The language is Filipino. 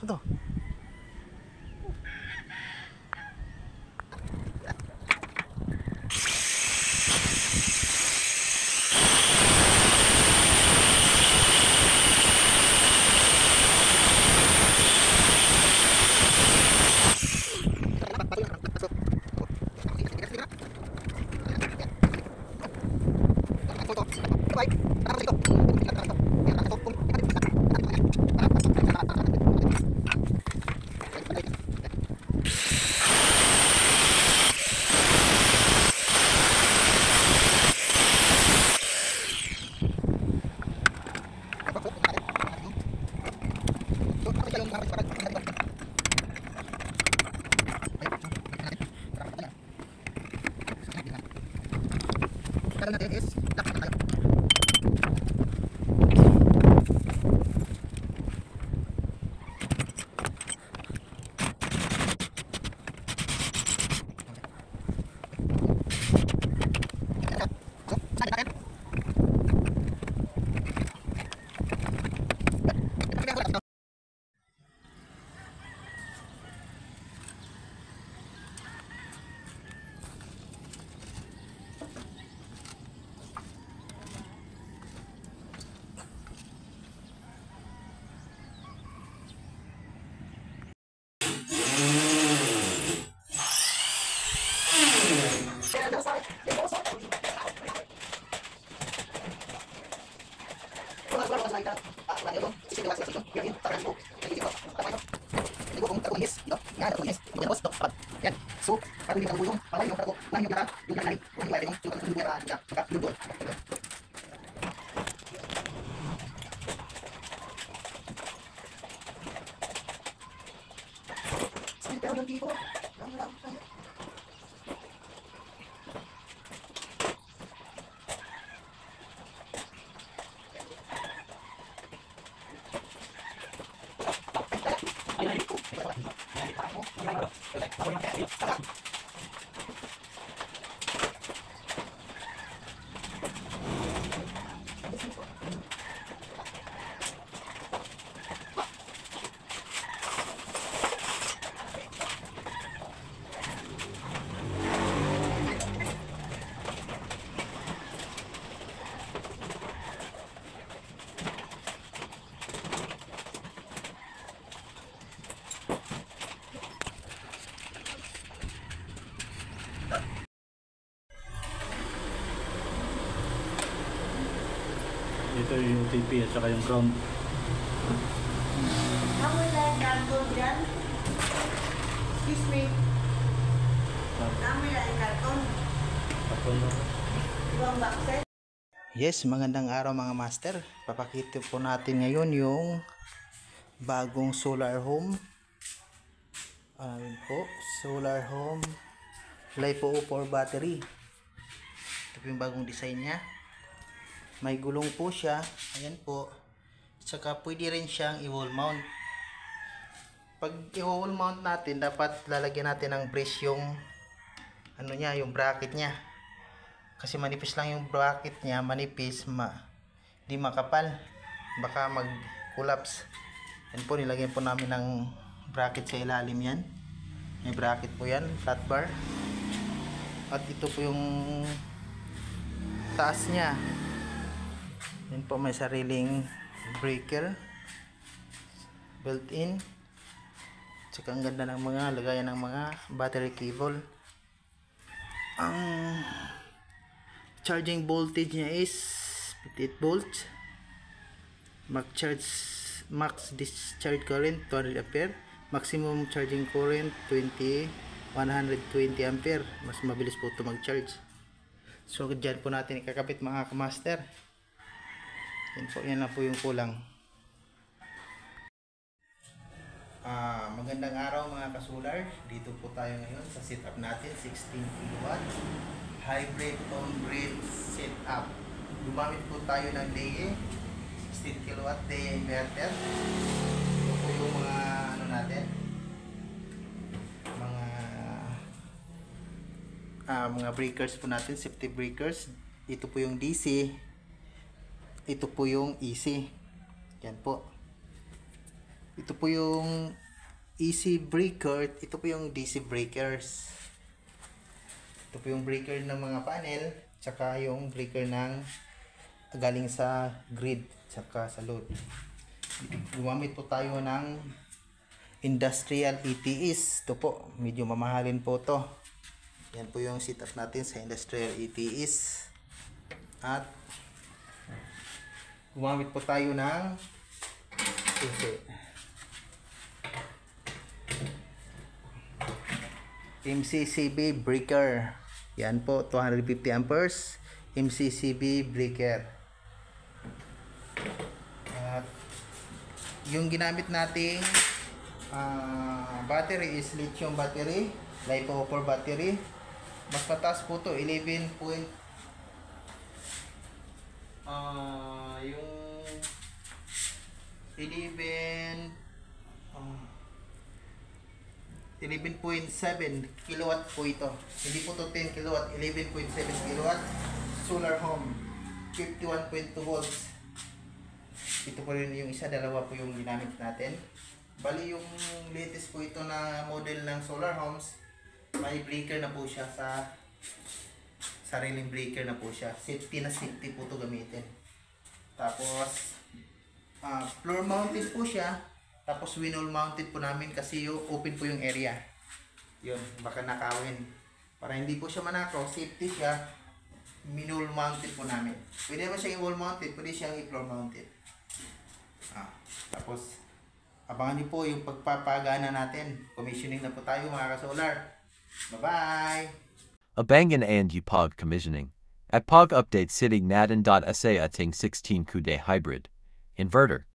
to? Ito yung OTP at saka yung ground. Amoy na yung karton dyan. Excuse me. Amoy na yung karton. Ibang bakset. Yes, magandang araw mga master. Papakita po natin ngayon yung bagong solar home. Ano po? Solar home LiPo4 battery. Ito po yung bagong design niya. May gulong po siya. Ayan po. Saka pwede rin siyang i-wall mount. Pag i-wall mount natin, dapat lalagyan natin ng brace yung ano niya, yung bracket niya. Kasi manipis lang yung bracket niya, manipis, di makapal. Baka mag-collapse. Yan po, nilagyan po namin ng bracket sa ilalim yan. May bracket po yan, flat bar. At ito po yung taas niya. Yan po, may sariling breaker built-in. Tsaka ang ganda ng mga lagayan ng mga battery cable. Ang charging voltage niya is 58 volts. Max discharge current 200 ampere. Maximum charging current 120 ampere. Mas mabilis po ito mag-charge. So dyan po natin ikakabit mga kamaster. Yan na po yung kulang. Magandang araw mga kasular. Dito po tayo ngayon sa setup natin, 16 kW hybrid on-grid setup. Gumamit po tayo ng DE 16 kW DE inverter. Ito po yung mga ano natin, mga breakers po natin, safety breakers. Ito po yung DC, ito po yung EC. Yan po. Ito po yung AC breaker. Ito po yung DC breakers. Ito po yung breaker ng mga panel. Tsaka yung breaker ng galing sa grid. Tsaka sa load. Gumamit po tayo ng industrial ETS. Ito po. Medyo mamahalin po to. Yan po yung setup natin sa industrial ETS. At gumamit po tayo ng MCCB breaker. Yan po, 250 amperes MCCB breaker. At yung ginamit nating battery is lithium battery, LiPo4 battery. Mas mataas po to, 11 point yung 11.7 kilowatt po ito. Hindi po to 10 kilowatt, 11.7 kilowatt. Solar home, 51.2 volts. Ito po rin yung isa, dalawa po yung ginamit natin. Bali yung latest po ito na model ng solar homes, may breaker na po siya, sa sariling breaker na po siya. Safety na safety po ito gamitin. Tapos floor mounted po siya. Tapos wall mounted po namin kasi yung open po yung area. Yun, baka nakawin. Para hindi po siya manakaw, safety siya, wall mounted po namin. Pwede naman siya wall mounted, pwede siyang floor mounted. Tapos abangan niyo po yung pagpapagana natin. Commissioning na po tayo mga ka-solar. Bye-bye! Abangan and POG commissioning. At POG update sitting natin.sa ating 16 kude hybrid inverter.